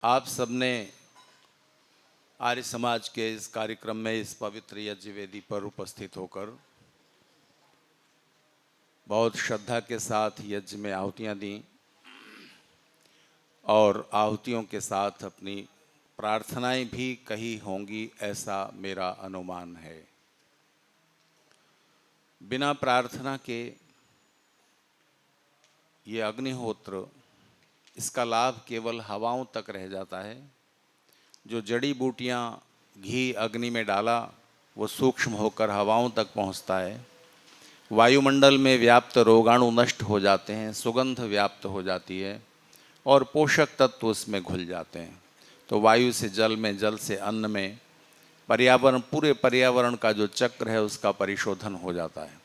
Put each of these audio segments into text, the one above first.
आप सबने आर्य समाज के इस कार्यक्रम में इस पवित्र यज्ञ वेदी पर उपस्थित होकर बहुत श्रद्धा के साथ यज्ञ में आहुतियाँ दी और आहुतियों के साथ अपनी प्रार्थनाएं भी कही होंगी, ऐसा मेरा अनुमान है। बिना प्रार्थना के ये अग्निहोत्र, इसका लाभ केवल हवाओं तक रह जाता है। जो जड़ी बूटियाँ घी अग्नि में डाला वो सूक्ष्म होकर हवाओं तक पहुंचता है। वायुमंडल में व्याप्त रोगाणु नष्ट हो जाते हैं, सुगंध व्याप्त हो जाती है और पोषक तत्व उसमें घुल जाते हैं। तो वायु से जल में, जल से अन्न में, पर्यावरण, पूरे पर्यावरण का जो चक्र है उसका परिशोधन हो जाता है।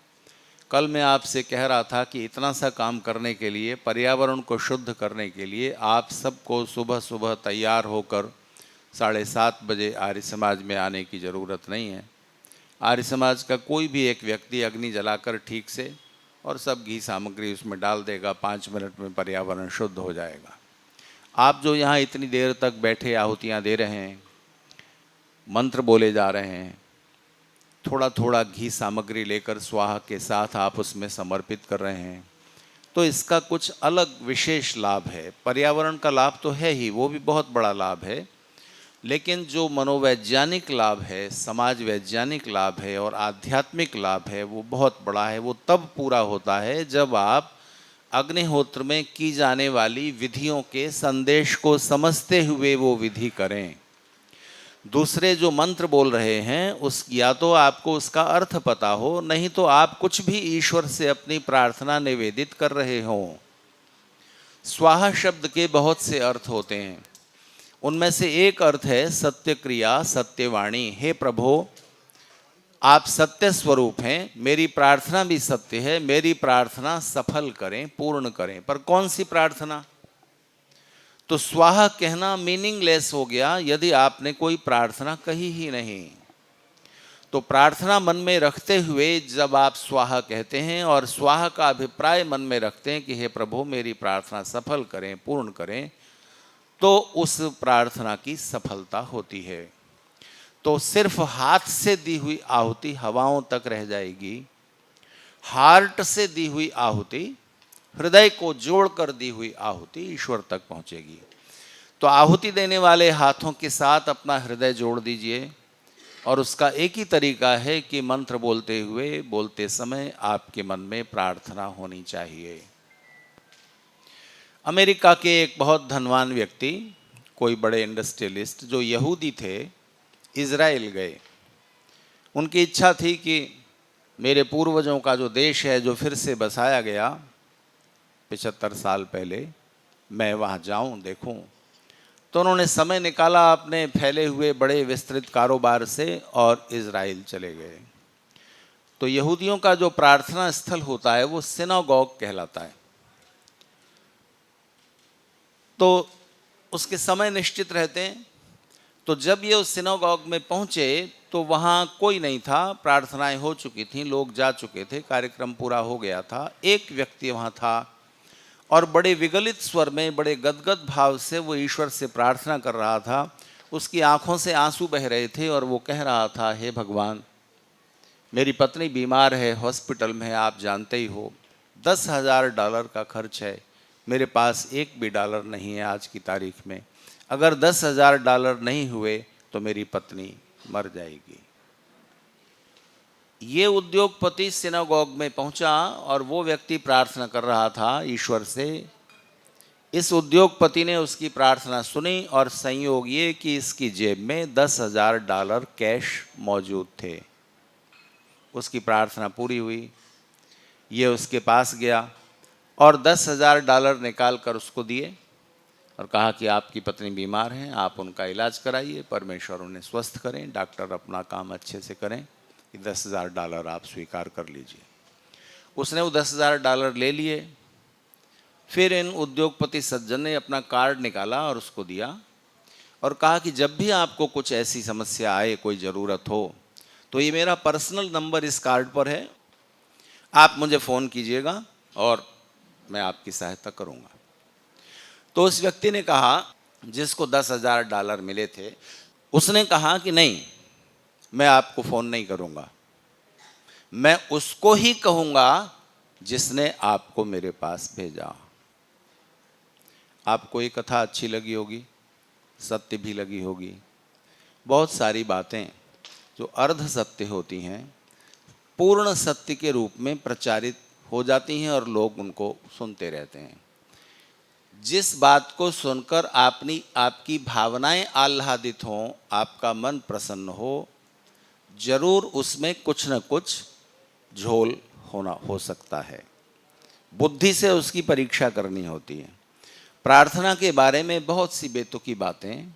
कल मैं आपसे कह रहा था कि इतना सा काम करने के लिए, पर्यावरण को शुद्ध करने के लिए आप सबको सुबह सुबह तैयार होकर 7:30 बजे आर्य समाज में आने की ज़रूरत नहीं है। आर्य समाज का कोई भी एक व्यक्ति अग्नि जलाकर ठीक से और सब घी सामग्री उसमें डाल देगा, 5 मिनट में पर्यावरण शुद्ध हो जाएगा। आप जो यहाँ इतनी देर तक बैठे आहुतियाँ दे रहे हैं, मंत्र बोले जा रहे हैं, थोड़ा थोड़ा घी सामग्री लेकर स्वाहा के साथ आप उसमें समर्पित कर रहे हैं, तो इसका कुछ अलग विशेष लाभ है। पर्यावरण का लाभ तो है ही, वो भी बहुत बड़ा लाभ है, लेकिन जो मनोवैज्ञानिक लाभ है, समाज वैज्ञानिक लाभ है और आध्यात्मिक लाभ है, वो बहुत बड़ा है। वो तब पूरा होता है जब आप अग्निहोत्र में की जाने वाली विधियों के संदेश को समझते हुए वो विधि करें। दूसरे जो मंत्र बोल रहे हैं उस, या तो आपको उसका अर्थ पता हो, नहीं तो आप कुछ भी ईश्वर से अपनी प्रार्थना निवेदित कर रहे हों। स्वाहा शब्द के बहुत से अर्थ होते हैं, उनमें से एक अर्थ है सत्य क्रिया, सत्यवाणी। हे प्रभु, आप सत्य स्वरूप हैं, मेरी प्रार्थना भी सत्य है, मेरी प्रार्थना सफल करें, पूर्ण करें। पर कौन सी प्रार्थना? तो स्वाहा कहना मीनिंगलेस हो गया यदि आपने कोई प्रार्थना कही ही नहीं। तो प्रार्थना मन में रखते हुए जब आप स्वाहा कहते हैं और स्वाहा का अभिप्राय मन में रखते हैं कि हे प्रभु मेरी प्रार्थना सफल करें, पूर्ण करें, तो उस प्रार्थना की सफलता होती है। तो सिर्फ हाथ से दी हुई आहुति हवाओं तक रह जाएगी, हार्ट से दी हुई आहुति, हृदय को जोड़कर दी हुई आहुति ईश्वर तक पहुंचेगी। तो आहुति देने वाले हाथों के साथ अपना हृदय जोड़ दीजिए और उसका एक ही तरीका है कि मंत्र बोलते हुए, बोलते समय आपके मन में प्रार्थना होनी चाहिए। अमेरिका के एक बहुत धनवान व्यक्ति, कोई बड़े इंडस्ट्रियलिस्ट जो यहूदी थे, इज़राइल गए। उनकी इच्छा थी कि मेरे पूर्वजों का जो देश है, जो फिर से बसाया गया 75 साल पहले, मैं वहाँ जाऊँ, देखूँ। तो उन्होंने समय निकाला अपने फैले हुए बड़े विस्तृत कारोबार से और इज़राइल चले गए। तो यहूदियों का जो प्रार्थना स्थल होता है वो सिनागोग कहलाता है। तो उसके समय निश्चित रहते हैं। तो जब ये उस सिनागोग में पहुँचे तो वहाँ कोई नहीं था, प्रार्थनाएं हो चुकी थीं, लोग जा चुके थे, कार्यक्रम पूरा हो गया था। एक व्यक्ति वहाँ था और बड़े विगलित स्वर में, बड़े गदगद भाव से वो ईश्वर से प्रार्थना कर रहा था। उसकी आंखों से आंसू बह रहे थे और वो कह रहा था, हे भगवान, मेरी पत्नी बीमार है, हॉस्पिटल में है, आप जानते ही हो, $10,000 का खर्च है, मेरे पास एक भी डॉलर नहीं है आज की तारीख में। अगर $10,000 नहीं हुए तो मेरी पत्नी मर जाएगी। ये उद्योगपति सिनागोग में पहुंचा और वो व्यक्ति प्रार्थना कर रहा था ईश्वर से। इस उद्योगपति ने उसकी प्रार्थना सुनी और संयोग ये कि इसकी जेब में $10,000 कैश मौजूद थे। उसकी प्रार्थना पूरी हुई। ये उसके पास गया और $10,000 निकाल कर उसको दिए और कहा कि आपकी पत्नी बीमार हैं, आप उनका इलाज कराइए, परमेश्वर उन्हें स्वस्थ करें, डॉक्टर अपना काम अच्छे से करें, $10,000 आप स्वीकार कर लीजिए। उसने वो $10,000 ले लिए। फिर इन उद्योगपति सज्जन ने अपना कार्ड निकाला और उसको दिया और कहा कि जब भी आपको कुछ ऐसी समस्या आए, कोई ज़रूरत हो, तो ये मेरा पर्सनल नंबर इस कार्ड पर है, आप मुझे फ़ोन कीजिएगा और मैं आपकी सहायता करूँगा। तो उस व्यक्ति ने कहा, जिसको $10,000 मिले थे, उसने कहा कि नहीं, मैं आपको फ़ोन नहीं करूँगा, मैं उसको ही कहूँगा जिसने आपको मेरे पास भेजा। आपको ये कथा अच्छी लगी होगी, सत्य भी लगी होगी। बहुत सारी बातें जो अर्ध सत्य होती हैं पूर्ण सत्य के रूप में प्रचारित हो जाती हैं और लोग उनको सुनते रहते हैं। जिस बात को सुनकर आपकी भावनाएं आह्लादित हों, आपका मन प्रसन्न हो, जरूर उसमें कुछ न कुछ झोल हो सकता है। बुद्धि से उसकी परीक्षा करनी होती है। प्रार्थना के बारे में बहुत सी बेतुकी बातें,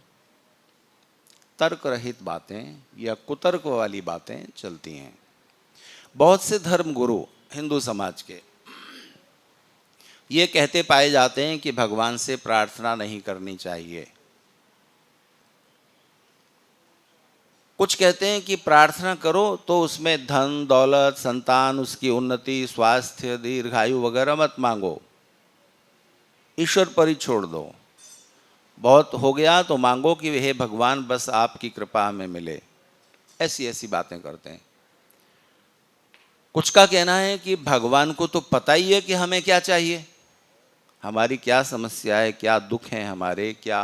तर्क रहित बातें या कुतर्क वाली बातें चलती हैं। बहुत से धर्म गुरु हिंदू समाज के ये कहते पाए जाते हैं कि भगवान से प्रार्थना नहीं करनी चाहिए। कुछ कहते हैं कि प्रार्थना करो तो उसमें धन दौलत, संतान, उसकी उन्नति, स्वास्थ्य, दीर्घायु वगैरह मत मांगो, ईश्वर पर ही छोड़ दो। बहुत हो गया तो मांगो कि हे भगवान बस आपकी कृपा हमें मिले। ऐसी ऐसी बातें करते हैं। कुछ का कहना है कि भगवान को तो पता ही है कि हमें क्या चाहिए, हमारी क्या समस्या है, क्या दुख है हमारे, क्या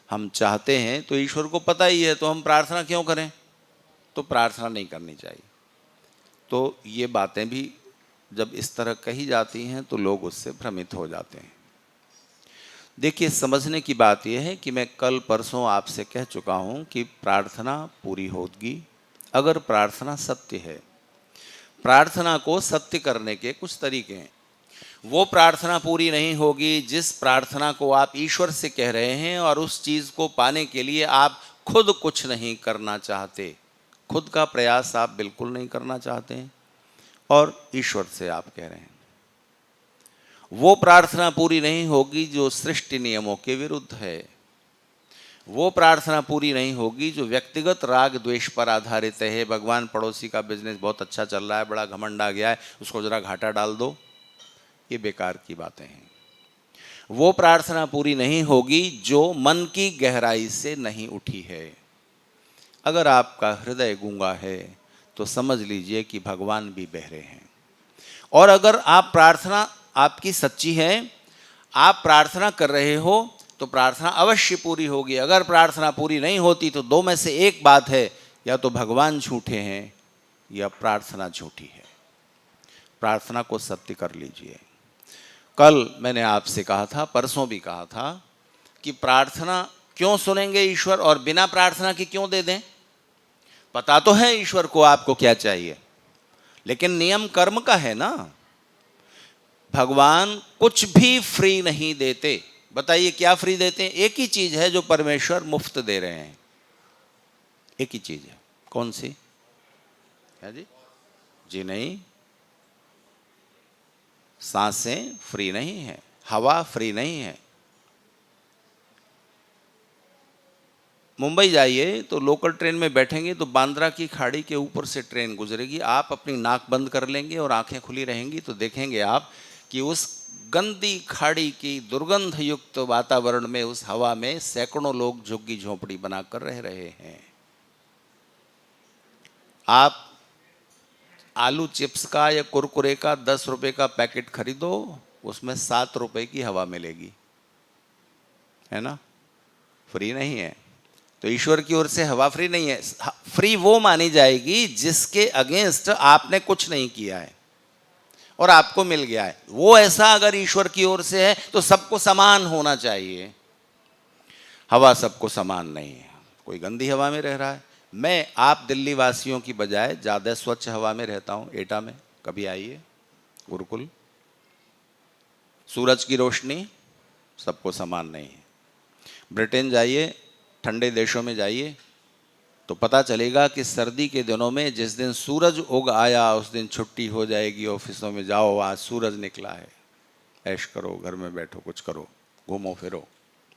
हम चाहते हैं, तो ईश्वर को पता ही है, तो हम प्रार्थना क्यों करें? तो प्रार्थना नहीं करनी चाहिए। तो ये बातें भी जब इस तरह कही जाती हैं तो लोग उससे भ्रमित हो जाते हैं। देखिए, समझने की बात यह है कि मैं कल परसों आपसे कह चुका हूं कि प्रार्थना पूरी होगी अगर प्रार्थना सत्य है। प्रार्थना को सत्य करने के कुछ तरीके हैं। वो प्रार्थना पूरी नहीं होगी जिस प्रार्थना को आप ईश्वर से कह रहे हैं और उस चीज़ को पाने के लिए आप खुद कुछ नहीं करना चाहते, खुद का प्रयास आप बिल्कुल नहीं करना चाहते हैं और ईश्वर से आप कह रहे हैं। वो प्रार्थना पूरी नहीं होगी जो सृष्टि नियमों के विरुद्ध है। वो प्रार्थना पूरी नहीं होगी जो व्यक्तिगत राग द्वेष पर आधारित है। भगवान, पड़ोसी का बिजनेस बहुत अच्छा चल रहा है, बड़ा घमंड आ गया है, उसको जरा घाटा डाल दो। ये बेकार की बातें हैं। वो प्रार्थना पूरी नहीं होगी जो मन की गहराई से नहीं उठी है। अगर आपका हृदय गूंगा है तो समझ लीजिए कि भगवान भी बहरे हैं। और अगर आप प्रार्थना आपकी सच्ची है, आप प्रार्थना कर रहे हो, तो प्रार्थना अवश्य पूरी होगी। अगर प्रार्थना पूरी नहीं होती तो दो में से एक बात है, या तो भगवान झूठे हैं या प्रार्थना झूठी है। प्रार्थना को सत्य कर लीजिए। कल मैंने आपसे कहा था, परसों भी कहा था कि प्रार्थना क्यों सुनेंगे ईश्वर और बिना प्रार्थना के क्यों दे दें? पता तो है ईश्वर को आपको क्या चाहिए, लेकिन नियम कर्म का है ना। भगवान कुछ भी फ्री नहीं देते। बताइए क्या फ्री देते हैं? एक ही चीज है जो परमेश्वर मुफ्त दे रहे हैं, एक ही चीज है। कौन सी है जी? जी नहीं, सांसें फ्री नहीं है, हवा फ्री नहीं है। मुंबई जाइए तो लोकल ट्रेन में बैठेंगे तो बांद्रा की खाड़ी के ऊपर से ट्रेन गुजरेगी। आप अपनी नाक बंद कर लेंगे और आंखें खुली रहेंगी तो देखेंगे आप कि उस गंदी खाड़ी की दुर्गंध युक्त वातावरण में, उस हवा में सैकड़ों लोग झुग्गी झोंपड़ी बनाकर रह रहे हैं। आप आलू चिप्स का या कुरकुरे का 10 रुपए का पैकेट खरीदो, उसमें 7 रुपए की हवा मिलेगी, है ना? फ्री नहीं है। तो ईश्वर की ओर से हवा फ्री नहीं है। फ्री वो मानी जाएगी जिसके अगेंस्ट आपने कुछ नहीं किया है और आपको मिल गया है। वो ऐसा अगर ईश्वर की ओर से है तो सबको समान होना चाहिए। हवा सबको समान नहीं है। कोई गंदी हवा में रह रहा है। आप दिल्ली वासियों की बजाय ज़्यादा स्वच्छ हवा में रहता हूँ, एटा में। कभी आइए गुरुकुल। सूरज की रोशनी सबको समान नहीं है। ब्रिटेन जाइए, ठंडे देशों में जाइए तो पता चलेगा कि सर्दी के दिनों में जिस दिन सूरज उग आया उस दिन छुट्टी हो जाएगी। ऑफिसों में जाओ, आज सूरज निकला है, ऐश करो, घर में बैठो, कुछ करो, घूमो फिरो,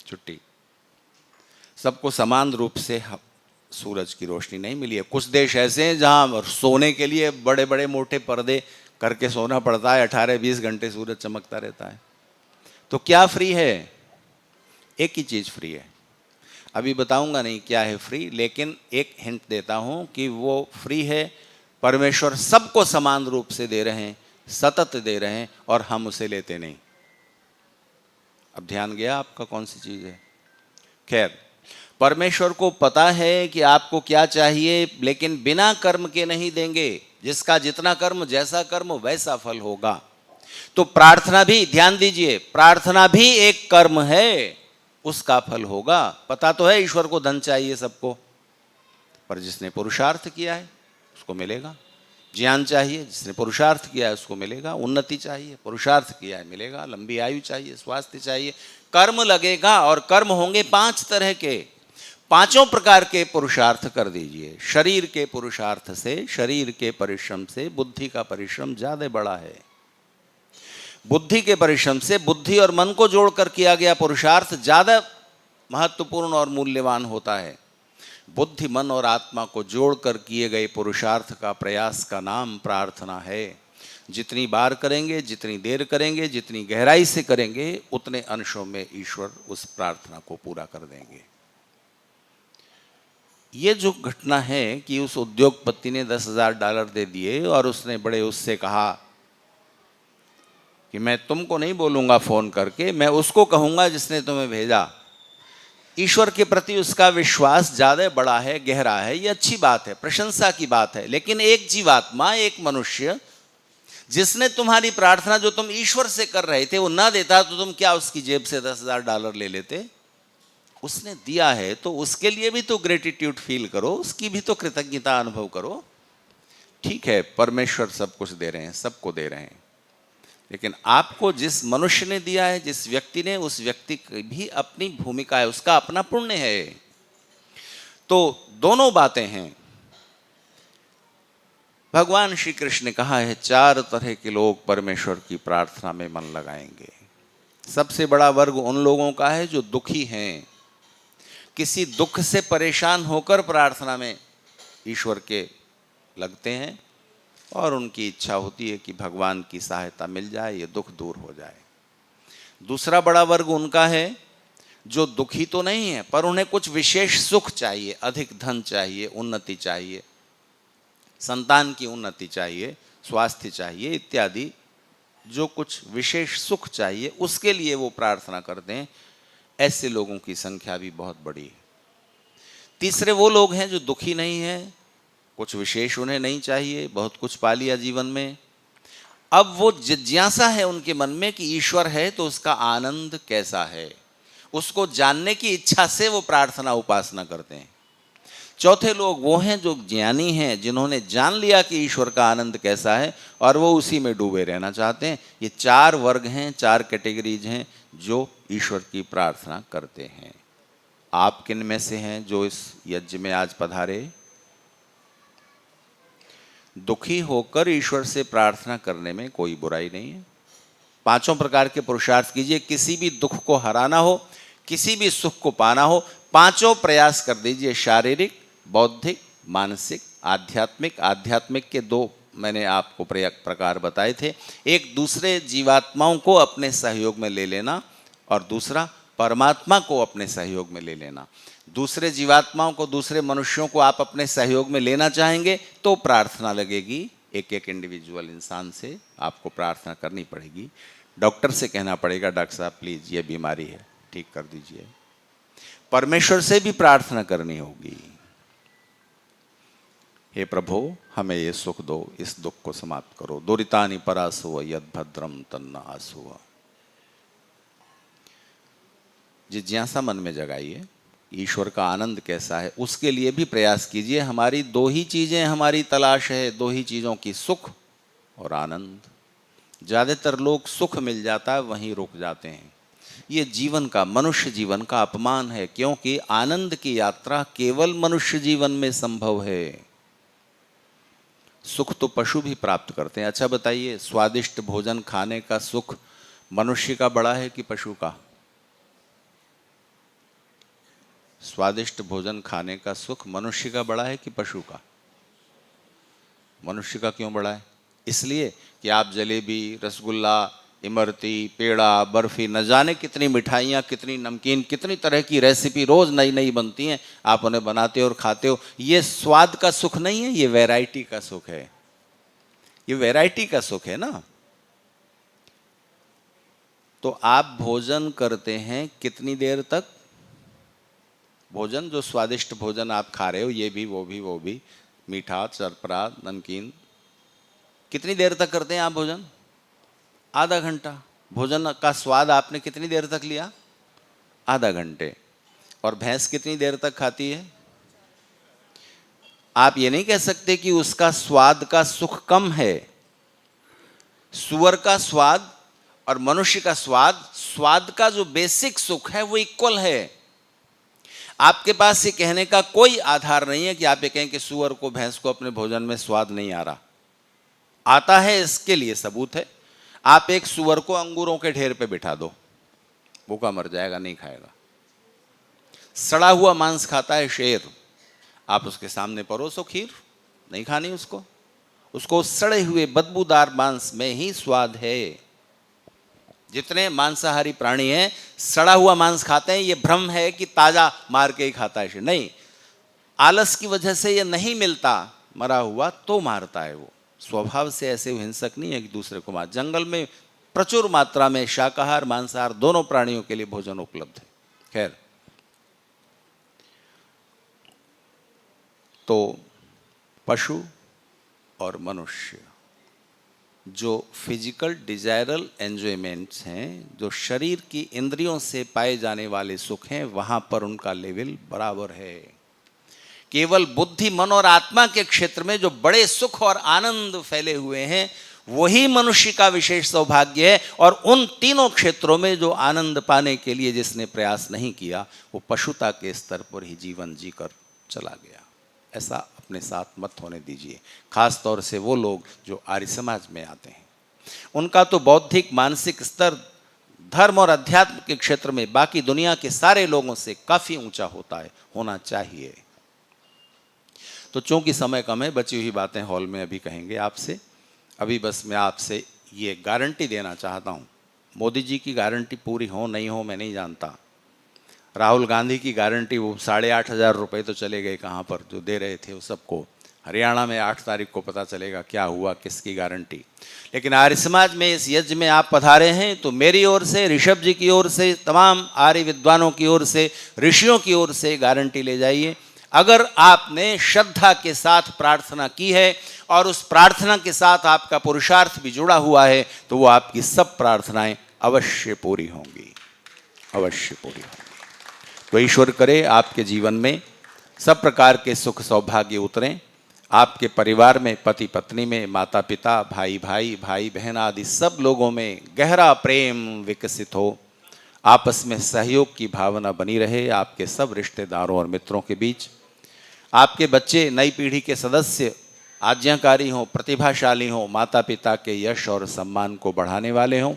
छुट्टी। सबको समान रूप से सूरज की रोशनी नहीं मिली है। कुछ देश ऐसे हैं जहाँ सोने के लिए बड़े बड़े मोटे पर्दे करके सोना पड़ता है, 18-20 घंटे सूरज चमकता रहता है। तो क्या फ्री है? एक ही चीज़ फ्री है। अभी बताऊंगा नहीं क्या है फ्री, लेकिन एक हिंट देता हूं कि वो फ्री है। परमेश्वर सबको समान रूप से दे रहे हैं, सतत दे रहे हैं, और हम उसे लेते नहीं। अब ध्यान गया आपका कौन सी चीज़ है? खैर, परमेश्वर को पता है कि आपको क्या चाहिए, लेकिन बिना कर्म के नहीं देंगे। जिसका जितना कर्म, जैसा कर्म वैसा फल होगा। तो प्रार्थना भी, ध्यान दीजिए, प्रार्थना भी एक कर्म है, उसका फल होगा। पता तो है ईश्वर को धन चाहिए सबको, पर जिसने पुरुषार्थ किया है उसको मिलेगा। ज्ञान चाहिए, जिसने पुरुषार्थ किया है उसको मिलेगा। उन्नति चाहिए, पुरुषार्थ किया है मिलेगा। लंबी आयु चाहिए, स्वास्थ्य चाहिए, कर्म लगेगा। और कर्म होंगे 5 तरह के। 5 प्रकार के पुरुषार्थ कर दीजिए। शरीर के पुरुषार्थ से, शरीर के परिश्रम से बुद्धि का परिश्रम ज्यादा बड़ा है। बुद्धि के परिश्रम से, बुद्धि और मन को जोड़कर किया गया पुरुषार्थ ज्यादा महत्वपूर्ण और मूल्यवान होता है। बुद्धि, मन और आत्मा को जोड़कर किए गए पुरुषार्थ का प्रयास का नाम प्रार्थना है। जितनी बार करेंगे, जितनी देर करेंगे, जितनी गहराई से करेंगे, उतने अंशों में ईश्वर उस प्रार्थना को पूरा कर देंगे। ये जो घटना है कि उस उद्योगपति ने $10,000 दे दिए और उसने बड़े उससे कहा कि मैं तुमको नहीं बोलूंगा फोन करके, मैं उसको कहूंगा जिसने तुम्हें भेजा। ईश्वर के प्रति उसका विश्वास ज्यादा बड़ा है, गहरा है। ये अच्छी बात है, प्रशंसा की बात है। लेकिन एक जीवात्मा, एक मनुष्य जिसने तुम्हारी प्रार्थना जो तुम ईश्वर से कर रहे थे वो ना देता, तो तुम क्या उसकी जेब से $10,000 ले लेते? उसने दिया है तो उसके लिए भी तो ग्रेटिट्यूड फील करो, उसकी भी तो कृतज्ञता अनुभव करो। ठीक है, परमेश्वर सब कुछ दे रहे हैं, सबको दे रहे हैं, लेकिन आपको जिस मनुष्य ने दिया है, जिस व्यक्ति ने, उस व्यक्ति की भी अपनी भूमिका है, उसका अपना पुण्य है। तो दोनों बातें हैं। भगवान श्री कृष्ण ने कहा है 4 तरह के लोग परमेश्वर की प्रार्थना में मन लगाएंगे। सबसे बड़ा वर्ग उन लोगों का है जो दुखी हैं, किसी दुख से परेशान होकर प्रार्थना में ईश्वर के लगते हैं और उनकी इच्छा होती है कि भगवान की सहायता मिल जाए, ये दुख दूर हो जाए। दूसरा बड़ा वर्ग उनका है जो दुखी तो नहीं है, पर उन्हें कुछ विशेष सुख चाहिए, अधिक धन चाहिए, उन्नति चाहिए, संतान की उन्नति चाहिए, स्वास्थ्य चाहिए इत्यादि। जो कुछ विशेष सुख चाहिए उसके लिए वो प्रार्थना करते हैं। ऐसे लोगों की संख्या भी बहुत बड़ी है। तीसरे वो लोग हैं जो दुखी नहीं हैं, कुछ विशेष उन्हें नहीं चाहिए, बहुत कुछ पा लिया जीवन में। अब वो जिज्ञासा है उनके मन में कि ईश्वर है तो उसका आनंद कैसा है, उसको जानने की इच्छा से वो प्रार्थना उपासना करते हैं। चौथे लोग वो हैं जो ज्ञानी हैं, जिन्होंने जान लिया कि ईश्वर का आनंद कैसा है और वो उसी में डूबे रहना चाहते हैं। ये 4 वर्ग हैं, 4 कैटेगरीज हैं जो ईश्वर की प्रार्थना करते हैं। आप किन में से हैं जो इस यज्ञ में आज पधारे? दुखी होकर ईश्वर से प्रार्थना करने में कोई बुराई नहीं है। 5 प्रकार के पुरुषार्थ कीजिए। किसी भी दुख को हराना हो, किसी भी सुख को पाना हो, 5 प्रयास कर दीजिए। शारीरिक, बौद्धिक, मानसिक, आध्यात्मिक। आध्यात्मिक के 2 मैंने आपको प्रकार बताए थे। एक, दूसरे जीवात्माओं को अपने सहयोग में ले लेना, और दूसरा, परमात्मा को अपने सहयोग में ले लेना। दूसरे जीवात्माओं को, दूसरे मनुष्यों को आप अपने सहयोग में लेना चाहेंगे तो प्रार्थना लगेगी। एक एक इंडिविजुअल इंसान से आपको प्रार्थना करनी पड़ेगी। डॉक्टर से कहना पड़ेगा, डॉक्टर साहब प्लीज ये बीमारी है, ठीक कर दीजिए। परमेश्वर से भी प्रार्थना करनी होगी, हे प्रभु हमें ये सुख दो, इस दुख को समाप्त करो। दुरितानि परासुव यद भद्रम तन्न आसुव। जिज्ञासा मन में जगाइए, ईश्वर का आनंद कैसा है उसके लिए भी प्रयास कीजिए। हमारी 2 ही चीजें हमारी तलाश है, 2 ही चीजों की, सुख और आनंद। ज्यादातर लोग सुख मिल जाता है वहीं रुक जाते हैं। ये जीवन का, मनुष्य जीवन का अपमान है, क्योंकि आनंद की यात्रा केवल मनुष्य जीवन में संभव है। सुख तो पशु भी प्राप्त करते हैं। अच्छा बताइए, स्वादिष्ट भोजन खाने का सुख मनुष्य का बड़ा है कि पशु का? स्वादिष्ट भोजन खाने का सुख मनुष्य का बड़ा है कि पशु का? मनुष्य का क्यों बड़ा है? इसलिए कि आप जलेबी, रसगुल्ला, इमरती, पेड़ा, बर्फी, न जाने कितनी मिठाइयाँ, कितनी नमकीन, कितनी तरह की रेसिपी रोज़ नई नई बनती हैं, आप उन्हें बनाते हो और खाते हो। ये स्वाद का सुख नहीं है, ये वैरायटी का सुख है, ये वैरायटी का सुख है ना। तो आप भोजन करते हैं कितनी देर तक? भोजन, जो स्वादिष्ट भोजन आप खा रहे हो, ये भी वो भी वो भी, मीठा, चरपरा, नमकीन, कितनी देर तक करते हैं आप भोजन? आधा घंटा। भोजन का स्वाद आपने कितनी देर तक लिया? आधा घंटे। और भैंस कितनी देर तक खाती है? आप ये नहीं कह सकते कि उसका स्वाद का सुख कम है। सूअर का स्वाद और मनुष्य का स्वाद, स्वाद का जो बेसिक सुख है वो इक्वल है। आपके पास ये कहने का कोई आधार नहीं है कि आप ये कहें कि सूअर को, भैंस को अपने भोजन में स्वाद नहीं आ रहा। आता है, इसके लिए सबूत है। आप एक सूअर को अंगूरों के ढेर पे बिठा दो, भूखा मर जाएगा, नहीं खाएगा। सड़ा हुआ मांस खाता है शेर, आप उसके सामने परोसो खीर, नहीं खानी उसको। उसको सड़े हुए बदबूदार मांस में ही स्वाद है। जितने मांसाहारी प्राणी हैं सड़ा हुआ मांस खाते हैं। ये भ्रम है कि ताजा मार के ही खाता है शेर, नहीं। आलस की वजह से ये नहीं मिलता मरा हुआ तो मारता है वो। स्वभाव से ऐसे हिंसक नहीं है कि दूसरे को मार। जंगल में प्रचुर मात्रा में शाकाहार मांसाहार दोनों प्राणियों के लिए भोजन उपलब्ध है। खैर, तो पशु और मनुष्य, जो फिजिकल डिजायरल एंजॉयमेंट्स हैं, जो शरीर की इंद्रियों से पाए जाने वाले सुख हैं, वहां पर उनका लेवल बराबर है। केवल बुद्धि, मन और आत्मा के क्षेत्र में जो बड़े सुख और आनंद फैले हुए हैं, वही मनुष्य का विशेष सौभाग्य है। और उन तीनों क्षेत्रों में जो आनंद पाने के लिए जिसने प्रयास नहीं किया, वो पशुता के स्तर पर ही जीवन जीकर चला गया। ऐसा अपने साथ मत होने दीजिए। खास तौर से वो लोग जो आर्य समाज में आते हैं, उनका तो बौद्धिक मानसिक स्तर धर्म और अध्यात्म के क्षेत्र में बाकी दुनिया के सारे लोगों से काफी ऊंचा होता है, होना चाहिए। तो चूंकि समय कम है, बची हुई बातें हॉल में अभी कहेंगे आपसे। अभी बस मैं आपसे ये गारंटी देना चाहता हूँ। मोदी जी की गारंटी पूरी हो नहीं हो मैं नहीं जानता। राहुल गांधी की गारंटी, वो 8,500 रुपये तो चले गए कहाँ पर, जो दे रहे थे वो सबको। हरियाणा में 8 तारीख को पता चलेगा क्या हुआ, किसकी गारंटी। लेकिन आर्य समाज में इस यज्ञ में आप पधारे हैं, तो मेरी ओर से, ऋषभ जी की ओर से, तमाम आर्य विद्वानों की ओर से, ऋषियों की ओर से गारंटी ले जाइए। अगर आपने श्रद्धा के साथ प्रार्थना की है और उस प्रार्थना के साथ आपका पुरुषार्थ भी जुड़ा हुआ है, तो वो आपकी सब प्रार्थनाएं अवश्य पूरी होंगी, अवश्य पूरी होंगी। तो ईश्वर करे आपके जीवन में सब प्रकार के सुख सौभाग्य उतरें। आपके परिवार में, पति पत्नी में, माता पिता, भाई भाई, भाई बहन आदि सब लोगों में गहरा प्रेम विकसित हो। आपस में सहयोग की भावना बनी रहे आपके सब रिश्तेदारों और मित्रों के बीच। आपके बच्चे नई पीढ़ी के सदस्य आज्ञाकारी हों, प्रतिभाशाली हों, माता पिता के यश और सम्मान को बढ़ाने वाले हों।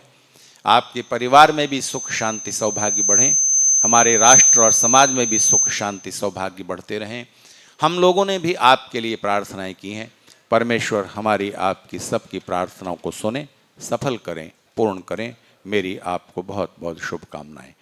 आपके परिवार में भी सुख शांति सौभाग्य बढ़ें। हमारे राष्ट्र और समाज में भी सुख शांति सौभाग्य बढ़ते रहें। हम लोगों ने भी आपके लिए प्रार्थनाएं की हैं। परमेश्वर हमारी आपकी सबकी प्रार्थनाओं को सुने, सफल करें, पूर्ण करें। मेरी आपको बहुत बहुत शुभकामनाएं।